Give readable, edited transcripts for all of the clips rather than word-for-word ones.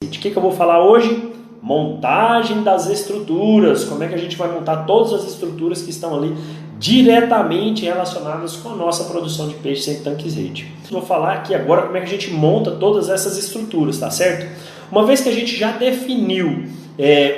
O que eu vou falar hoje? Montagem das estruturas. Como é que a gente vai montar todas as estruturas que estão ali diretamente relacionadas com a nossa produção de peixes em tanques rede. Vou falar aqui agora como é que a gente monta todas essas estruturas, tá certo? Uma vez que a gente já definiu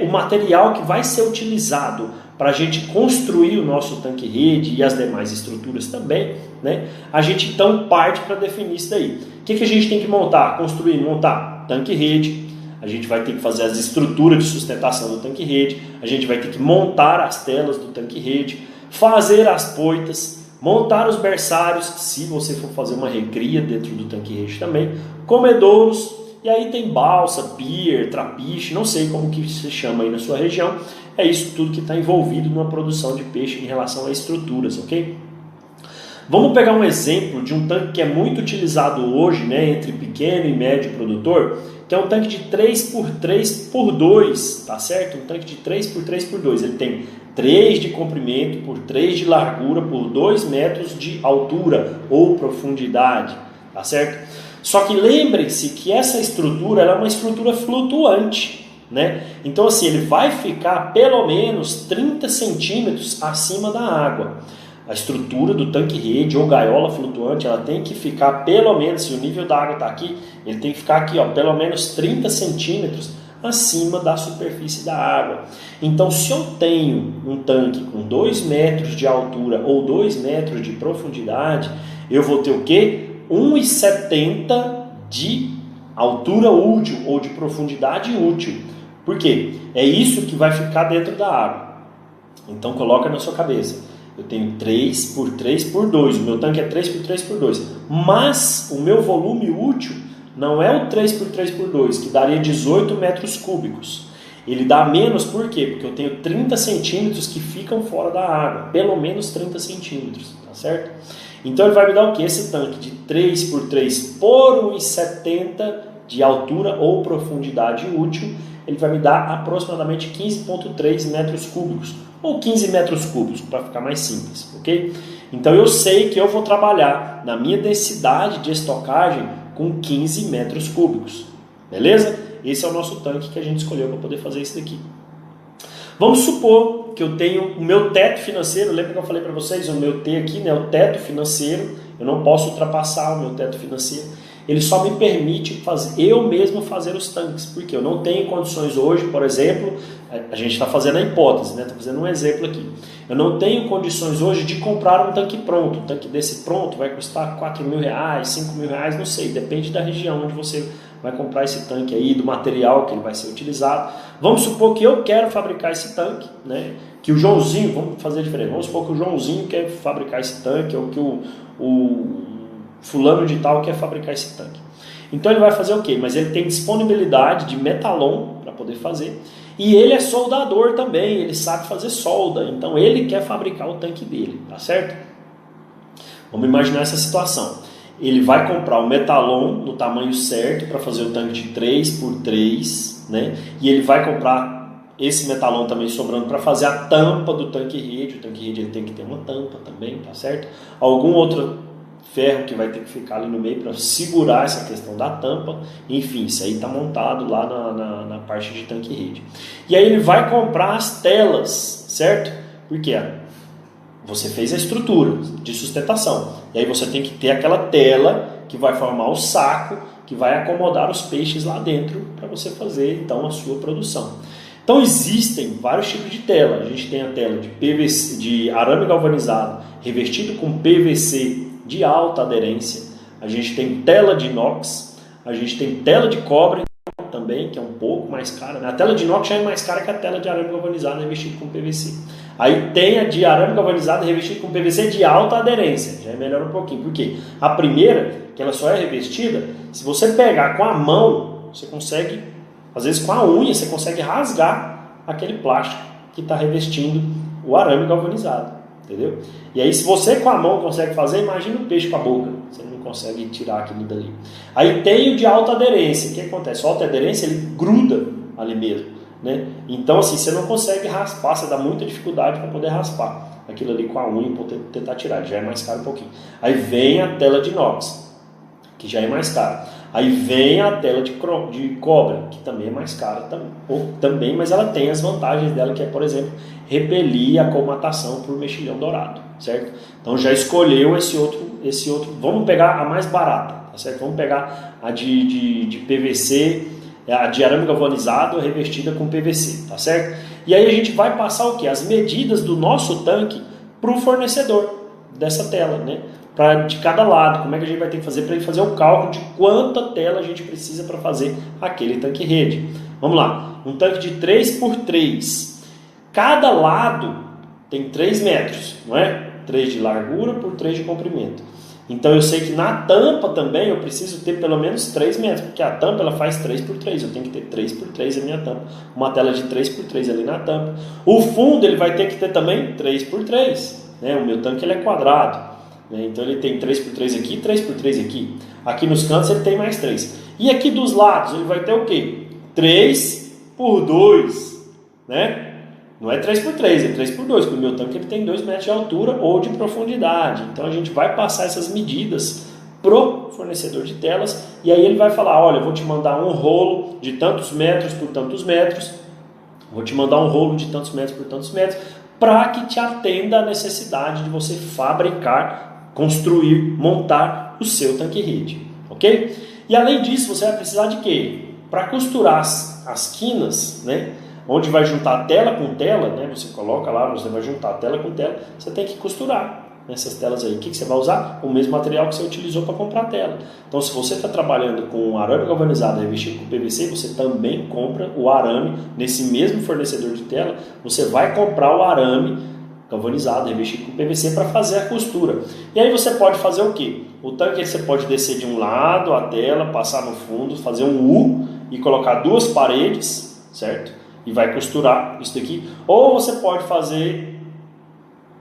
o material que vai ser utilizado para a gente construir o nosso tanque rede e as demais estruturas também, né? A gente então parte para definir isso daí. O que a gente tem que montar? Construir, montar tanque rede. A gente vai ter que fazer as estruturas de sustentação do tanque rede, a gente vai ter que montar as telas do tanque rede, fazer as poitas, montar os berçários, se você for fazer uma recria dentro do tanque rede também, comedouros, e aí tem balsa, pier, trapiche, não sei como que se chama aí na sua região, é isso tudo que está envolvido numa produção de peixe em relação a estruturas, ok? Vamos pegar um exemplo de um tanque que é muito utilizado hoje, né, entre pequeno e médio produtor, que é um tanque de 3x3x2, tá certo? Um tanque de 3x3x2. Ele tem 3 de comprimento por 3 de largura por 2 metros de altura ou profundidade, tá certo? Só que lembre-se que essa estrutura ela é uma estrutura flutuante, né? Então assim, ele vai ficar pelo menos 30 centímetros acima da água. A estrutura do tanque rede ou gaiola flutuante, ela tem que ficar pelo menos, se o nível da água está aqui, ele tem que ficar aqui, ó, pelo menos 30 centímetros acima da superfície da água. Então, se eu tenho um tanque com 2 metros de altura ou 2 metros de profundidade, eu vou ter o quê? 1,70 de altura útil ou de profundidade útil. Por quê? É isso que vai ficar dentro da água. Então, coloca na sua cabeça. Eu tenho 3x3x2, o meu tanque é 3x3x2, mas o meu volume útil não é o 3x3x2, que daria 18 metros cúbicos. Ele dá menos por quê? Porque eu tenho 30 centímetros que ficam fora da água, pelo menos 30 centímetros, tá certo? Então ele vai me dar o que? Esse tanque de 3x3 por 1,70 de altura ou profundidade útil, ele vai me dar aproximadamente 15,3 metros cúbicos, ou 15 metros cúbicos, para ficar mais simples, ok? Então eu sei que eu vou trabalhar na minha densidade de estocagem com 15 metros cúbicos, beleza? Esse é o nosso tanque que a gente escolheu para poder fazer isso daqui. Vamos supor que eu tenho o meu teto financeiro, lembra que eu falei para vocês, o meu T aqui, né, o teto financeiro, eu não posso ultrapassar o meu teto financeiro. Ele só me permite eu mesmo fazer os tanques, porque eu não tenho condições hoje, por exemplo, a gente está fazendo a hipótese, né? Está fazendo um exemplo aqui. Eu não tenho condições hoje de comprar um tanque pronto. Um tanque desse pronto vai custar R$4.000, R$5.000, não sei, depende da região onde você vai comprar esse tanque aí, do material que ele vai ser utilizado. Vamos supor que eu quero fabricar esse tanque, né? Que o Joãozinho, vamos fazer diferente, vamos supor que o Joãozinho quer fabricar esse tanque, ou que o fulano de tal quer fabricar esse tanque. Então ele vai fazer o quê? Mas ele tem disponibilidade de metalon para poder fazer. E ele é soldador também, ele sabe fazer solda. Então ele quer fabricar o tanque dele, tá certo? Vamos imaginar essa situação. Ele vai comprar o metalon no tamanho certo para fazer o tanque de 3x3, né? E ele vai comprar esse metalon também sobrando para fazer a tampa do tanque rede. O tanque rede ele tem que ter uma tampa também, tá certo? Algum outro ferro que vai ter que ficar ali no meio para segurar essa questão da tampa, enfim, isso aí está montado lá na parte de tanque rede. E aí ele vai comprar as telas, certo? Porque você fez a estrutura de sustentação, e aí você tem que ter aquela tela que vai formar o saco, que vai acomodar os peixes lá dentro para você fazer então a sua produção. Então existem vários tipos de tela. A gente tem a tela de PVC, de arame galvanizado revestido com PVC de alta aderência, a gente tem tela de inox, a gente tem tela de cobre também, que é um pouco mais cara, né? A tela de inox já é mais cara que a tela de arame galvanizado revestido com PVC. Aí tem a de arame galvanizado revestido com PVC de alta aderência, já é melhor um pouquinho, porque a primeira, que ela só é revestida, se você pegar com a mão, você consegue, às vezes com a unha, você consegue rasgar aquele plástico que está revestindo o arame galvanizado. Entendeu? E aí se você com a mão consegue fazer, imagina o peixe com a boca, você não consegue tirar aquilo dali. Aí tem o de alta aderência. O que acontece? A alta aderência ele gruda ali mesmo, né? Então assim, você não consegue raspar, você dá muita dificuldade para poder raspar aquilo ali com a unha para tentar tirar, já é mais caro um pouquinho. Aí vem a tela de inox. O que já é mais cara. Aí vem a tela de cobre, que também é mais cara também, mas ela tem as vantagens dela, que é, por exemplo, repelir a colmatação por mexilhão dourado, certo? Então já escolheu esse outro, vamos pegar a mais barata, tá certo? Vamos pegar a de PVC, a de arame galvanizado revestida com PVC, tá certo? E aí a gente vai passar o quê? As medidas do nosso tanque para o fornecedor dessa tela, né? De cada lado, como é que a gente vai ter que fazer para ele fazer o cálculo de quanta tela a gente precisa para fazer aquele tanque-rede. Vamos lá, um tanque de 3x3, cada lado tem 3 metros, não é? 3 de largura por 3 de comprimento. Então eu sei que na tampa também eu preciso ter pelo menos 3 metros, porque a tampa ela faz 3x3, eu tenho que ter 3x3 a minha tampa, uma tela de 3x3 ali na tampa. O fundo ele vai ter que ter também 3x3, né? O meu tanque ele é quadrado. Então ele tem 3x3 aqui, 3x3 aqui. Aqui nos cantos ele tem mais 3. E aqui dos lados ele vai ter o quê? 3x2, né? Não é 3x3, é 3x2, porque o meu tanque ele tem 2 metros de altura ou de profundidade. Então a gente vai passar essas medidas pro fornecedor de telas e aí ele vai falar, olha, eu vou te mandar um rolo de tantos metros por tantos metros, vou te mandar um rolo de tantos metros por tantos metros, para que te atenda a necessidade de você fabricar, construir, montar o seu tanque-rede, ok? E além disso, você vai precisar de quê? Para costurar as quinas, né? Onde vai juntar tela com tela, né? Você coloca lá, você vai juntar tela com tela, você tem que costurar nessas telas aí. O que você vai usar? O mesmo material que você utilizou para comprar a tela. Então, se você está trabalhando com arame galvanizado revestido com PVC, você também compra o arame nesse mesmo fornecedor de tela. Você vai comprar o arame galvanizado revestido com PVC para fazer a costura. E aí você pode fazer o quê? O tanque você pode descer de um lado a tela, passar no fundo, fazer um U e colocar 2 paredes, certo? E vai costurar isso daqui. Ou você pode fazer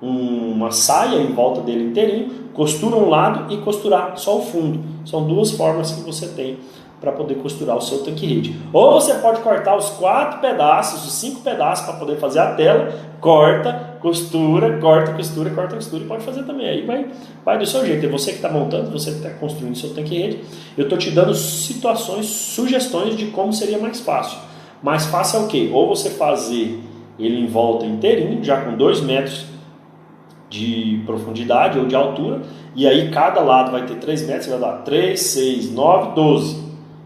uma saia em volta dele inteirinho, costura um lado e costurar só o fundo. São 2 formas que você tem para poder costurar o seu tanque-rede. Ou você pode cortar os 4 pedaços, os 5 pedaços para poder fazer a tela, corta, costura, corta, costura, corta, costura e pode fazer também. Aí vai do seu jeito. É você que está montando, você que está construindo o seu tanque-rede. Eu estou te dando situações, sugestões de como seria mais fácil. Mais fácil é o quê? Ou você fazer ele em volta inteirinho, já com 2 metros de profundidade ou de altura, e aí cada lado vai ter 3 metros, vai dar 3, 6, 9, 12.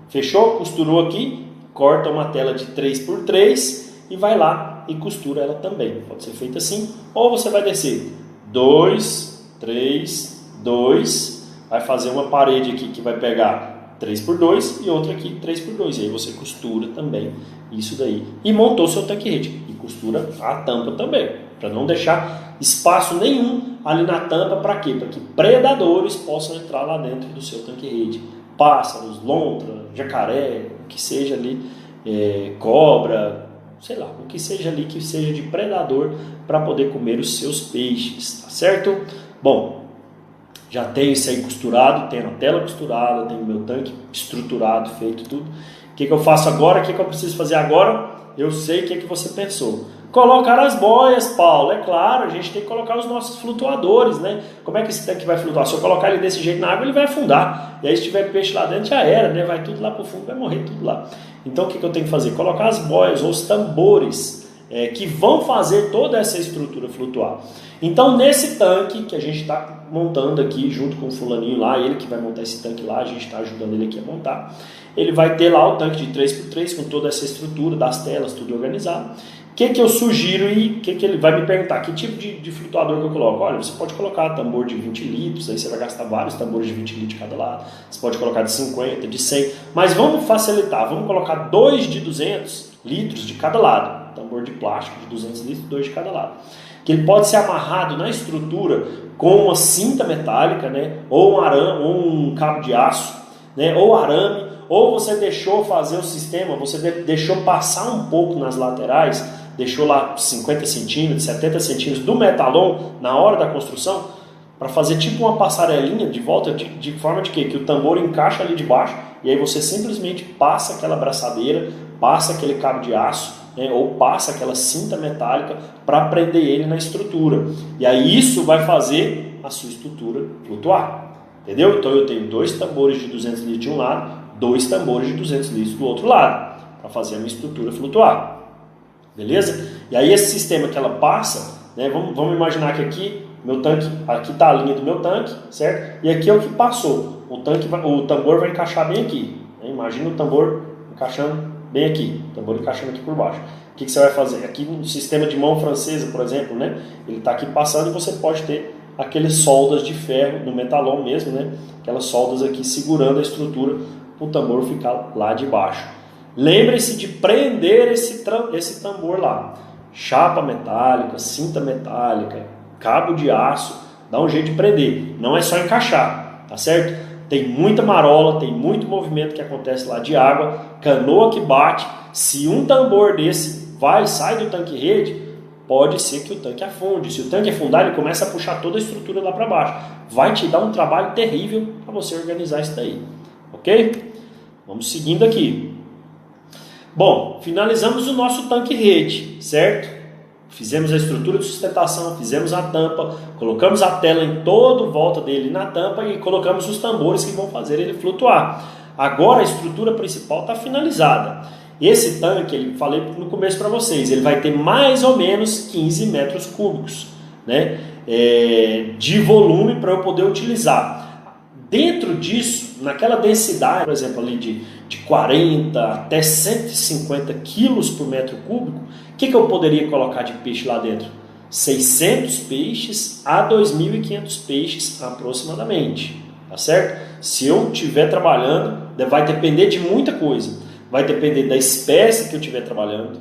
Fechou? Costurou aqui, corta uma tela de 3x3 e vai lá e costura ela também. Pode ser feito assim, ou você vai descer 2, 3, 2, vai fazer uma parede aqui que vai pegar 3x2 e outra aqui 3x2, e aí você costura também isso daí e montou seu tanque-rede e costura a tampa também, para não deixar espaço nenhum ali na tampa. Para quê? Para que predadores possam entrar lá dentro do seu tanque-rede, pássaros, lontra, jacaré, o que seja ali, cobra, sei lá, o que seja ali que seja de predador para poder comer os seus peixes, tá certo? Bom, já tenho isso aí costurado, tenho a tela costurada, tenho meu tanque estruturado, feito tudo. O que eu faço agora? O que eu preciso fazer agora? Eu sei o que você pensou. Colocar as boias, Paulo. É claro, a gente tem que colocar os nossos flutuadores, né? Como é que esse tanque vai flutuar? Se eu colocar ele desse jeito na água, ele vai afundar. E aí se tiver peixe lá dentro, já era, né? Vai tudo lá para o fundo, vai morrer tudo lá. Então o que eu tenho que fazer? Colocar as boias ou os tambores que vão fazer toda essa estrutura flutuar. Então nesse tanque que a gente está montando aqui, junto com o fulaninho lá, ele que vai montar esse tanque lá, a gente está ajudando ele aqui a montar, ele vai ter lá o tanque de 3x3 com toda essa estrutura das telas, tudo organizado. O que eu sugiro e o que ele vai me perguntar? Que tipo de flutuador que eu coloco? Olha, você pode colocar tambor de 20 litros, aí você vai gastar vários tambores de 20 litros de cada lado. Você pode colocar de 50, de 100, mas vamos facilitar, vamos colocar 2 de 200 litros de cada lado. Tambor de plástico de 200 litros, 2 de cada lado. Que ele pode ser amarrado na estrutura com uma cinta metálica, né? Ou um arame, ou um cabo de aço, né? Ou arame, ou você deixou fazer o sistema, você deixou passar um pouco nas laterais, deixou lá 50 centímetros, 70 centímetros do metalon na hora da construção, para fazer tipo uma passarelinha de volta, de forma de quê? Que o tambor encaixa ali de baixo, e aí você simplesmente passa aquela braçadeira, passa aquele cabo de aço, né, ou passa aquela cinta metálica para prender ele na estrutura. E aí isso vai fazer a sua estrutura flutuar. Entendeu? Então eu tenho 2 tambores de 200 litros de um lado, 2 tambores de 200 litros do outro lado, para fazer a minha estrutura flutuar. Beleza? E aí esse sistema que ela passa, né, vamos imaginar que aqui, meu tanque, aqui está a linha do meu tanque, certo? E aqui é o que passou. O tambor vai encaixar bem aqui. Né? Imagina o tambor encaixando bem aqui, o tambor encaixando aqui por baixo. O que você vai fazer? Aqui no sistema de mão francesa, por exemplo, né, ele está aqui passando e você pode ter aqueles soldas de ferro, no metalon mesmo, né, aquelas soldas aqui segurando a estrutura para o tambor ficar lá de baixo. Lembre-se de prender esse tambor lá. Chapa metálica, cinta metálica, cabo de aço, dá um jeito de prender. Não é só encaixar, tá certo? Tem muita marola, tem muito movimento que acontece lá de água, canoa que bate. Se um tambor desse sai do tanque-rede, pode ser que o tanque afunde. Se o tanque afundar, ele começa a puxar toda a estrutura lá para baixo. Vai te dar um trabalho terrível para você organizar isso daí. Ok? Vamos seguindo aqui. Bom, finalizamos o nosso tanque-rede, certo? Fizemos a estrutura de sustentação, fizemos a tampa, colocamos a tela em todo volta dele na tampa e colocamos os tambores que vão fazer ele flutuar. Agora a estrutura principal está finalizada. Esse tanque, eu falei no começo para vocês, ele vai ter mais ou menos 15 metros cúbicos, né, de volume para eu poder utilizar. Dentro disso, naquela densidade, por exemplo, ali de 40 até 150 quilos por metro cúbico, o que eu poderia colocar de peixe lá dentro? 600 peixes a 2.500 peixes aproximadamente, tá certo? Se eu estiver trabalhando, vai depender de muita coisa. Vai depender da espécie que eu estiver trabalhando,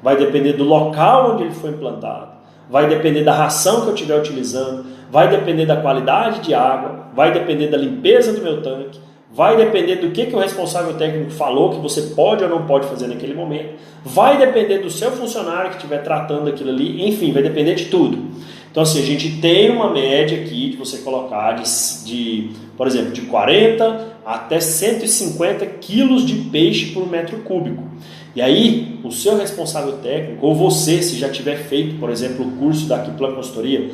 vai depender do local onde ele foi implantado, vai depender da ração que eu estiver utilizando, vai depender da qualidade de água, vai depender da limpeza do meu tanque, vai depender do que o responsável técnico falou que você pode ou não pode fazer naquele momento, vai depender do seu funcionário que estiver tratando aquilo ali, enfim, vai depender de tudo. Então assim, a gente tem uma média aqui de você colocar por exemplo, de 40 até 150 quilos de peixe por metro cúbico. E aí, o seu responsável técnico, ou você, se já tiver feito, por exemplo, o curso da Aquiplan Consultoria,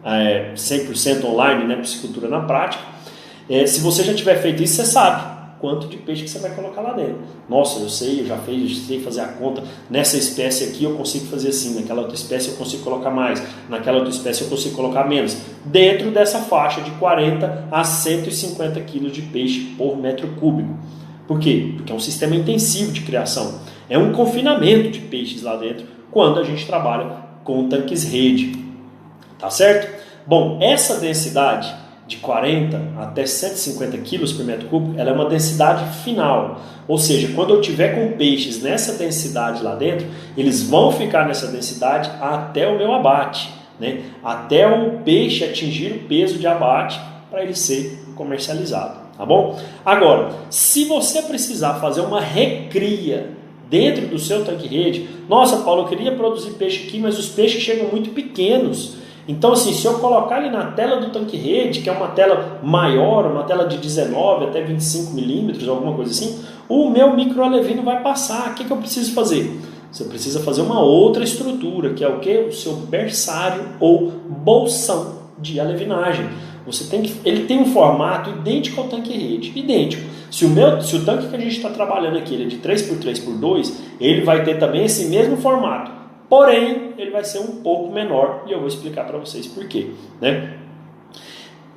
100% online, né, Piscicultura na Prática, se você já tiver feito isso, você sabe quanto de peixe que você vai colocar lá dentro. Nossa, eu sei fazer a conta, nessa espécie aqui eu consigo fazer assim, naquela outra espécie eu consigo colocar mais, naquela outra espécie eu consigo colocar menos, dentro dessa faixa de 40 a 150 quilos de peixe por metro cúbico. Por quê? Porque é um sistema intensivo de criação, é um confinamento de peixes lá dentro, quando a gente trabalha com tanques rede, tá certo? Bom, essa densidade de 40 até 150 quilos por metro cúbico, ela é uma densidade final. Ou seja, quando eu tiver com peixes nessa densidade lá dentro, eles vão ficar nessa densidade até o meu abate, né? Até o peixe atingir o peso de abate para ele ser comercializado, tá bom? Agora, se você precisar fazer uma recria dentro do seu tanque-rede, nossa, Paulo, eu queria produzir peixe aqui, mas os peixes chegam muito pequenos. Então, assim, se eu colocar ele na tela do tanque-rede, que é uma tela maior, uma tela de 19 até 25 milímetros, alguma coisa assim, o meu microalevino vai passar. O que eu preciso fazer? Você precisa fazer uma outra estrutura, que é o quê? O seu berçário ou bolsão de alevinagem. Ele tem um formato idêntico ao tanque-rede, idêntico. Se o tanque que a gente está trabalhando aqui ele é de 3x3x2, ele vai ter também esse mesmo formato. Porém, ele vai ser um pouco menor e eu vou explicar para vocês por quê, né?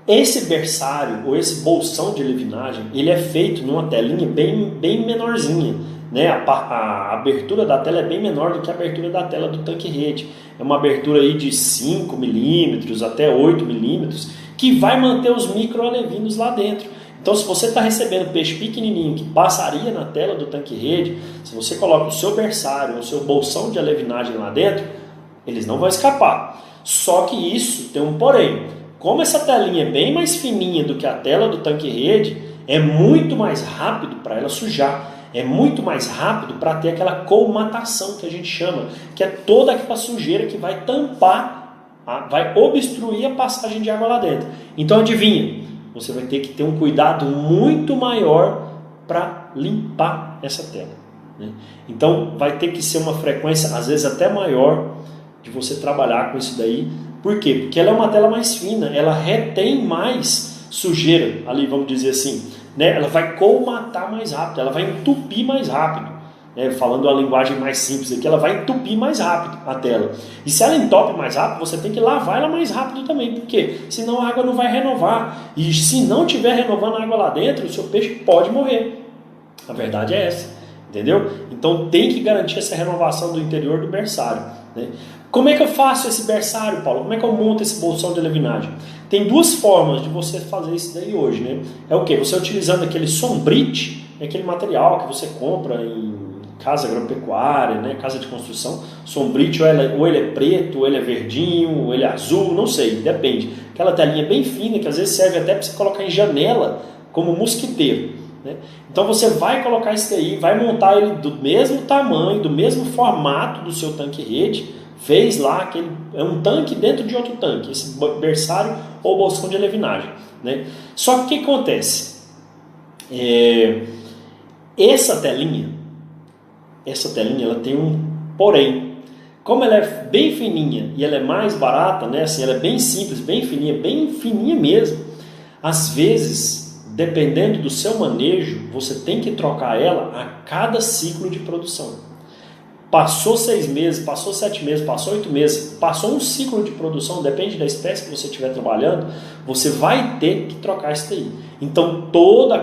Esse berçário ou esse bolsão de alevinagem, ele é feito numa telinha bem menorzinha, né? A abertura da tela é bem menor do que a abertura da tela do tanque-rede. É uma abertura aí de 5 milímetros até 8 milímetros que vai manter os microalevinos lá dentro. Então, se você está recebendo peixe pequenininho que passaria na tela do tanque-rede, se você coloca o seu berçário, o seu bolsão de alevinagem lá dentro, eles não vão escapar. Só que isso tem um porém. Como essa telinha é bem mais fininha do que a tela do tanque-rede, é muito mais rápido para ela sujar. É muito mais rápido para ter aquela colmatação que a gente chama, que é toda aquela sujeira que vai tampar, vai obstruir a passagem de água lá dentro. Então, adivinha? Você vai ter que ter um cuidado muito maior para limpar essa tela, né? Então vai ter que ser uma frequência às vezes até maior de você trabalhar com isso daí. Por quê? Porque ela é uma tela mais fina, ela retém mais sujeira ali, vamos dizer assim, né? Ela vai colmatar mais rápido, ela vai entupir mais rápido. Falando a linguagem mais simples aqui, ela vai entupir mais rápido a tela. E se ela entope mais rápido, você tem que lavar ela mais rápido também, porque senão a água não vai renovar. E se não estiver renovando a água lá dentro, o seu peixe pode morrer. A verdade é essa, entendeu? Então tem que garantir essa renovação do interior do berçário, né? Como é que eu faço esse berçário, Paulo? Como é que eu monto esse bolsão de alevinagem? Tem duas formas de você fazer isso daí hoje, né? É o quê? Você utilizando aquele sombrite, aquele material que você compra em casa agropecuária, né, casa de construção, sombrite, ou ele é preto, ou ele é verdinho, ou ele é azul, não sei, depende. Aquela telinha bem fina que às vezes serve até para você colocar em janela como mosquiteiro, né? Então você vai colocar isso daí, vai montar ele do mesmo tamanho, do mesmo formato do seu tanque-rede, fez lá, é um tanque dentro de outro tanque, esse berçário ou bolsão de alevinagem, né? Só que o que acontece? Essa telinha ela tem um porém. Como ela é bem fininha e ela é mais barata, né? Assim, ela é bem simples, bem fininha mesmo. Às vezes, dependendo do seu manejo, você tem que trocar ela a cada ciclo de produção. Passou 6 meses, passou 7 meses, passou 8 meses, passou um ciclo de produção, depende da espécie que você estiver trabalhando, você vai ter que trocar isso daí. Então,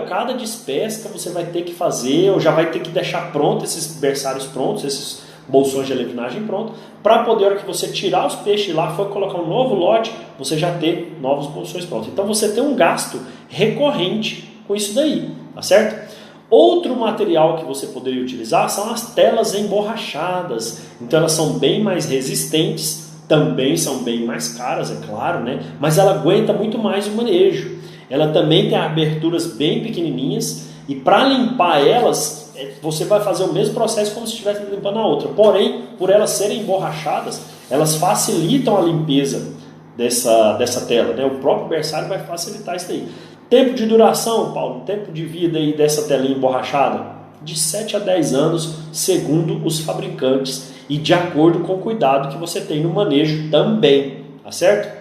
cada despesca você vai ter que fazer, ou já vai ter que deixar pronto esses berçários prontos, esses bolsões de alevinagem prontos, para poder, a hora que você tirar os peixes lá, for colocar um novo lote, você já ter novos bolsões prontos. Então, você tem um gasto recorrente com isso daí, tá certo? Outro material que você poderia utilizar são as telas emborrachadas. Então elas são bem mais resistentes, também são bem mais caras, é claro, né? Mas ela aguenta muito mais o manejo. Ela também tem aberturas bem pequenininhas e para limpar elas, você vai fazer o mesmo processo como se estivesse limpando a outra. Porém, por elas serem emborrachadas, elas facilitam a limpeza dessa tela, né? O próprio berçário vai facilitar isso daí. Tempo de duração, Paulo, tempo de vida aí dessa telinha emborrachada? De 7 a 10 anos, segundo os fabricantes e de acordo com o cuidado que você tem no manejo também, tá certo?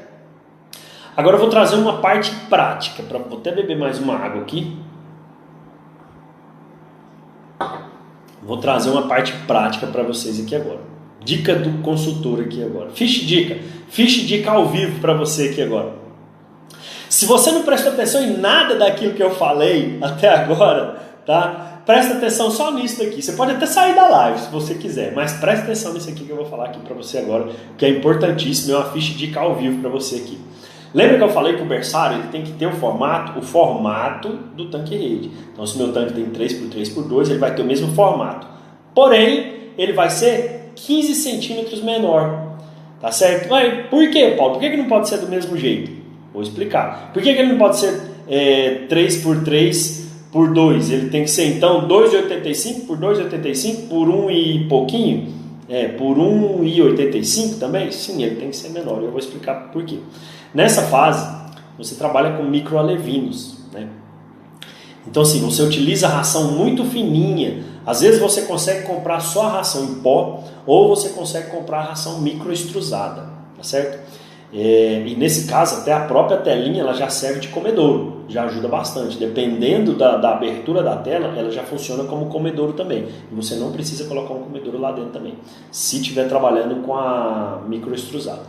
Agora eu vou trazer uma parte prática, vou até beber mais uma água aqui. Vou trazer uma parte prática para vocês aqui agora. Dica do consultor aqui agora. Fiche dica ao vivo para você aqui agora. Se você não prestou atenção em nada daquilo que eu falei até agora, tá? Presta atenção só nisso daqui. Você pode até sair da live se você quiser, mas presta atenção nisso aqui que eu vou falar aqui para você agora, que é importantíssimo, é uma ficha dica ao vivo para você aqui. Lembra que eu falei que o berçário ele tem que ter o formato do tanque-rede. Então, se meu tanque tem 3x3x2, ele vai ter o mesmo formato. Porém, ele vai ser 15 centímetros menor. Tá certo? Mas por quê, Paulo? Por que não pode ser do mesmo jeito? Vou explicar. Por que ele não pode ser 3x3x2? Ele tem que ser, então, 2,85 por 2,85 por 1 e pouquinho? Por 1,85 também? Sim, ele tem que ser menor. Eu vou explicar por quê. Nessa fase, você trabalha com microalevinos, né? Então, assim, você utiliza a ração muito fininha. Às vezes você consegue comprar só a ração em pó, ou você consegue comprar a ração microextrusada, tá certo? E nesse caso, até a própria telinha ela já serve de comedouro, já ajuda bastante. Dependendo da abertura da tela, ela já funciona como comedouro também. E você não precisa colocar um comedouro lá dentro também, se estiver trabalhando com a microextrusada.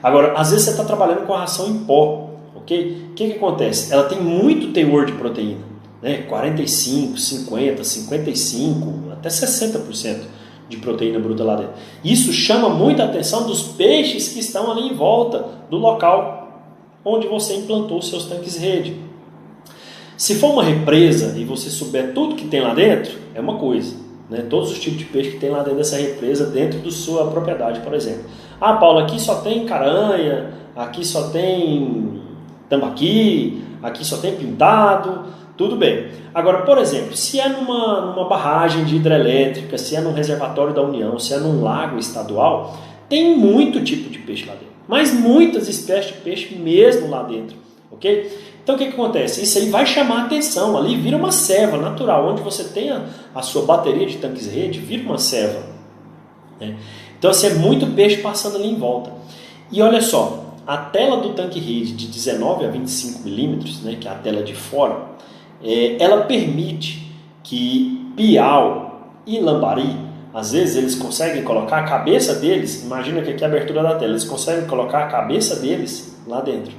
Agora, às vezes você está trabalhando com a ração em pó, ok? O que acontece? Ela tem muito teor de proteína, né? 45, 50, 55, até 60% de proteína bruta lá dentro. Isso chama muita atenção dos peixes que estão ali em volta do local onde você implantou os seus tanques-rede. Se for uma represa e você souber tudo que tem lá dentro, é uma coisa, né? Todos os tipos de peixe que tem lá dentro dessa represa, dentro da sua propriedade, por exemplo. Ah, Paulo, aqui só tem caranha, aqui só tem tambaqui, aqui só tem pintado, tudo bem. Agora, por exemplo, se é numa barragem de hidrelétrica, se é num reservatório da União, se é num lago estadual, tem muito tipo de peixe lá dentro, mas muitas espécies de peixe mesmo lá dentro, ok? Então o que acontece? Isso aí vai chamar a atenção, ali vira uma serva natural, onde você tem a sua bateria de tanques-rede, vira uma serva, né? Então assim, é muito peixe passando ali em volta. E olha só, a tela do tanque rede de 19 a 25 milímetros, né, que é a tela de fora, ela permite que piau e lambari, às vezes eles conseguem colocar a cabeça deles, imagina que aqui é a abertura da tela, eles conseguem colocar a cabeça deles lá dentro.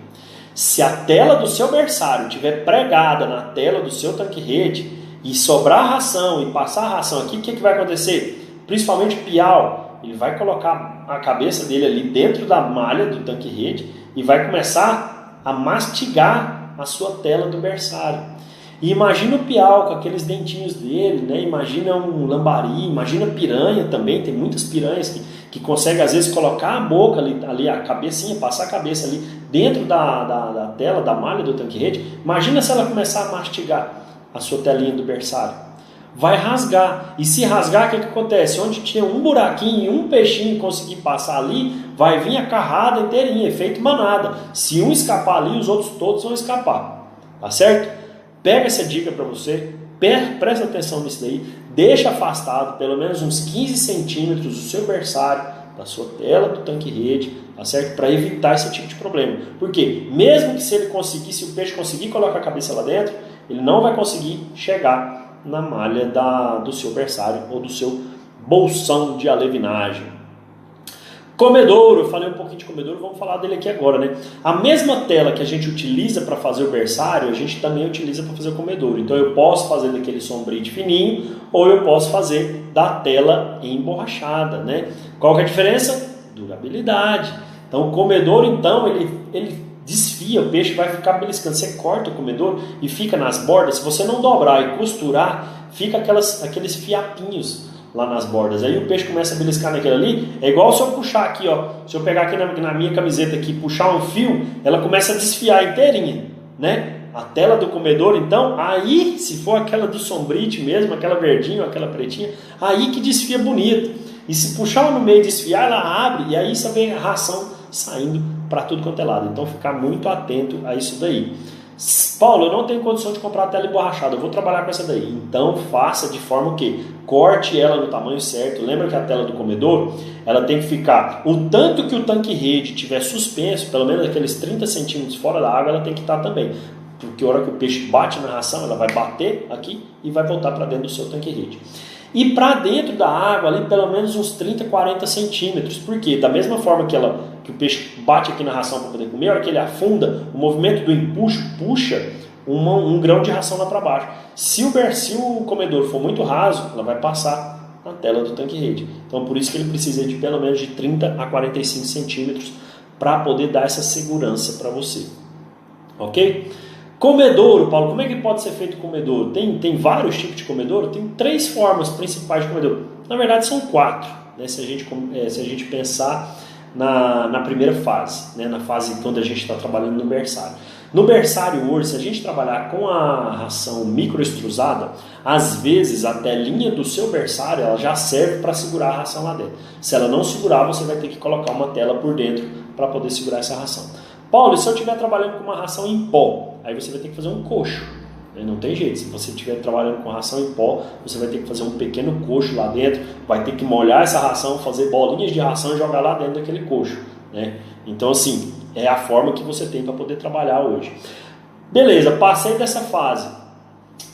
Se a tela do seu berçário estiver pregada na tela do seu tanque rede e sobrar ração e passar a ração aqui, o que vai acontecer? Principalmente o piau, ele vai colocar a cabeça dele ali dentro da malha do tanque rede e vai começar a mastigar a sua tela do berçário. E imagina o piau com aqueles dentinhos dele, né? Imagina um lambari, imagina piranha também, tem muitas piranhas que conseguem às vezes colocar a boca ali, a cabecinha, passar a cabeça ali dentro da tela, da malha do tanque rede. Imagina se ela começar a mastigar a sua telinha do berçário. Vai rasgar, e se rasgar, o que acontece? Onde tinha um buraquinho e um peixinho conseguir passar ali, vai vir a carrada inteirinha, efeito manada. Se um escapar ali, os outros todos vão escapar, tá certo? Pega essa dica para você, presta atenção nisso daí, deixa afastado pelo menos uns 15 centímetros do seu berçário, da sua tela do tanque rede, tá certo? Para evitar esse tipo de problema. Porque mesmo que se o peixe conseguir colocar a cabeça lá dentro, ele não vai conseguir chegar na malha do seu berçário ou do seu bolsão de alevinagem. Comedouro, eu falei um pouquinho de comedouro, vamos falar dele aqui agora, né? A mesma tela que a gente utiliza para fazer o berçário, a gente também utiliza para fazer o comedouro. Então eu posso fazer daquele sombrite fininho ou eu posso fazer da tela emborrachada, né? Qual que é a diferença? Durabilidade. Então o comedouro, então, ele desfia, o peixe vai ficar beliscando. Você corta o comedouro e fica nas bordas. Se você não dobrar e costurar, fica aqueles fiapinhos lá nas bordas. Aí o peixe começa a beliscar naquele ali. É igual se eu puxar aqui, ó. Se eu pegar aqui na minha camiseta aqui, puxar um fio, ela começa a desfiar inteirinha, né? A tela do comedouro, então, aí, se for aquela do sombrite mesmo, aquela verdinha, aquela pretinha, aí que desfia bonito. E se puxar no meio e desfiar, ela abre, e aí você vê a ração saindo para tudo quanto é lado. Então, ficar muito atento a isso daí. Paulo, eu não tenho condição de comprar a tela emborrachada, eu vou trabalhar com essa daí. Então, faça de forma que corte ela no tamanho certo. Lembra que a tela do comedouro, ela tem que ficar, o tanto que o tanque rede tiver suspenso, pelo menos aqueles 30 centímetros fora da água, ela tem que estar também. Porque a hora que o peixe bate na ração, ela vai bater aqui e vai voltar para dentro do seu tanque rede. E para dentro da água, ali pelo menos uns 30, 40 centímetros. Por quê? Da mesma forma que o peixe bate aqui na ração para poder comer, a hora que ele afunda, o movimento do empuxo puxa um grão de ração lá para baixo. Se o comedouro for muito raso, ela vai passar na tela do tanque rede. Então por isso que ele precisa de pelo menos de 30 a 45 centímetros para poder dar essa segurança para você. Ok? Comedouro, Paulo, como é que pode ser feito comedouro? Tem vários tipos de comedouro? Tem 3 formas principais de comedouro. Na verdade são 4, né? Se a gente pensar na primeira fase, né? Na fase quando a gente está trabalhando no berçário. No berçário hoje, se a gente trabalhar com a ração microextrusada, às vezes a telinha do seu berçário ela já serve para segurar a ração lá dentro. Se ela não segurar, você vai ter que colocar uma tela por dentro para poder segurar essa ração. Paulo, e se eu estiver trabalhando com uma ração em pó? Aí você vai ter que fazer um coxo. Não tem jeito. Se você estiver trabalhando com ração em pó, você vai ter que fazer um pequeno coxo lá dentro, vai ter que molhar essa ração, fazer bolinhas de ração e jogar lá dentro daquele coxo, né? Então, assim, é a forma que você tem para poder trabalhar hoje. Beleza, passei dessa fase.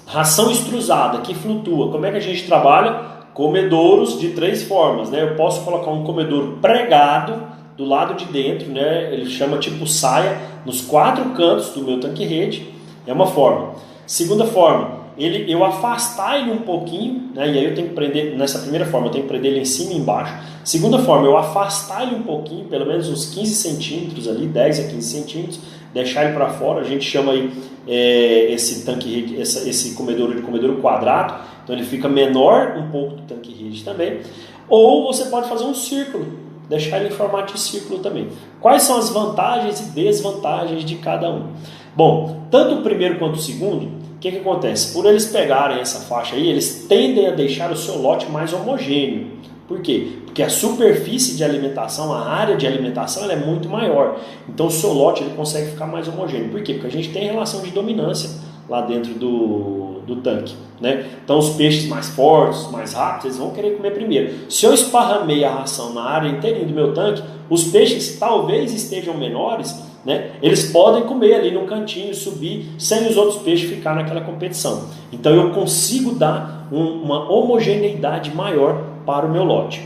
Ração extrusada, que flutua. Como é que a gente trabalha? Comedouros de 3 formas, né? Eu posso colocar um comedouro pregado do lado de dentro, né? Ele chama tipo saia, nos 4 cantos do meu tanque rede, é uma forma. Segunda forma, eu afastar ele um pouquinho, né? E aí eu tenho que prender, nessa primeira forma, eu tenho que prender ele em cima e embaixo. Segunda forma, eu afastar ele um pouquinho, pelo menos uns 15 centímetros ali, 10 a 15 centímetros, deixar ele para fora, a gente chama aí esse tanque rede, esse comedouro de comedouro quadrado, então ele fica menor um pouco do tanque rede também. Ou você pode fazer um círculo, deixar ele em formato de círculo também. Quais são as vantagens e desvantagens de cada um? Bom, tanto o primeiro quanto o segundo, o que acontece? Por eles pegarem essa faixa aí, eles tendem a deixar o seu lote mais homogêneo. Por quê? Porque a superfície de alimentação, a área de alimentação, ela é muito maior. Então o seu lote ele consegue ficar mais homogêneo. Por quê? Porque a gente tem relação de dominância lá dentro do do tanque, né? Então os peixes mais fortes, mais rápidos, eles vão querer comer primeiro. Se eu esparramei a ração na área inteirinha do meu tanque, os peixes que talvez estejam menores, né, eles podem comer ali no cantinho, subir, sem os outros peixes ficar naquela competição. Então eu consigo dar uma homogeneidade maior para o meu lote.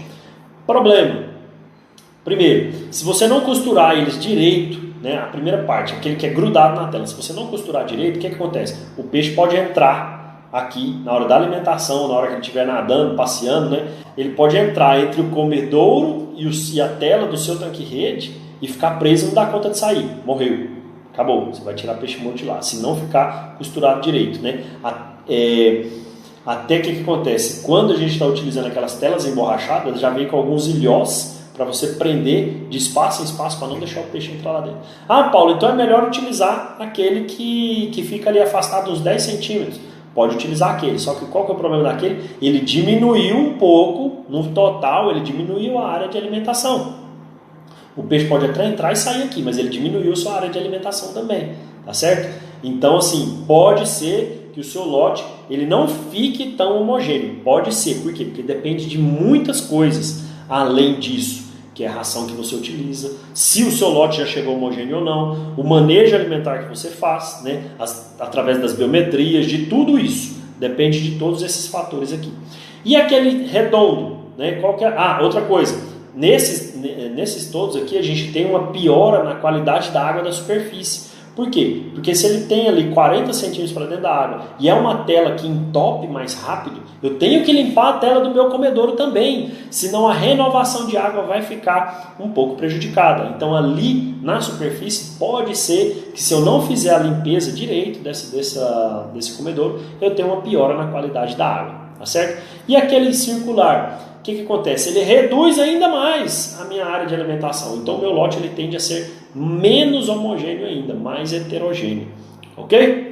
Problema: primeiro, se você não costurar eles direito, né, a primeira parte, aquele que é grudado na tela, se você não costurar direito, o que acontece? O peixe pode entrar aqui na hora da alimentação, na hora que ele estiver nadando, passeando, né, ele pode entrar entre o comedouro e a tela do seu tanque-rede e ficar preso e não dar conta de sair. Morreu. Acabou. Você vai tirar peixe morto de lá, se não ficar costurado direito, né? Até que acontece? Quando a gente está utilizando aquelas telas emborrachadas, já vem com alguns ilhós para você prender de espaço em espaço para não deixar o peixe entrar lá dentro. Ah, Paulo, então é melhor utilizar aquele que fica ali afastado uns 10 centímetros. Pode utilizar aquele, só que qual que é o problema daquele? Ele diminuiu um pouco, no total, ele diminuiu a área de alimentação. O peixe pode até entrar e sair aqui, mas ele diminuiu sua área de alimentação também, tá certo? Então, assim, pode ser que o seu lote ele não fique tão homogêneo. Pode ser, por quê? Porque depende de muitas coisas além disso, que é a ração que você utiliza, se o seu lote já chegou homogêneo ou não, o manejo alimentar que você faz, né, através das biometrias, de tudo isso. Depende de todos esses fatores aqui. E aquele redondo, né? Qual que é? Ah, outra coisa. Nesses todos aqui a gente tem uma piora na qualidade da água da superfície. Por quê? Porque se ele tem ali 40 centímetros para dentro da água e é uma tela que entope mais rápido, eu tenho que limpar a tela do meu comedouro também, senão a renovação de água vai ficar um pouco prejudicada. Então ali na superfície pode ser que se eu não fizer a limpeza direito desse comedouro, eu tenho uma piora na qualidade da água, tá certo? E aquele circular, o que acontece? Ele reduz ainda mais a minha área de alimentação. Então o meu lote ele tende a ser menos homogêneo ainda, mais heterogêneo. Ok?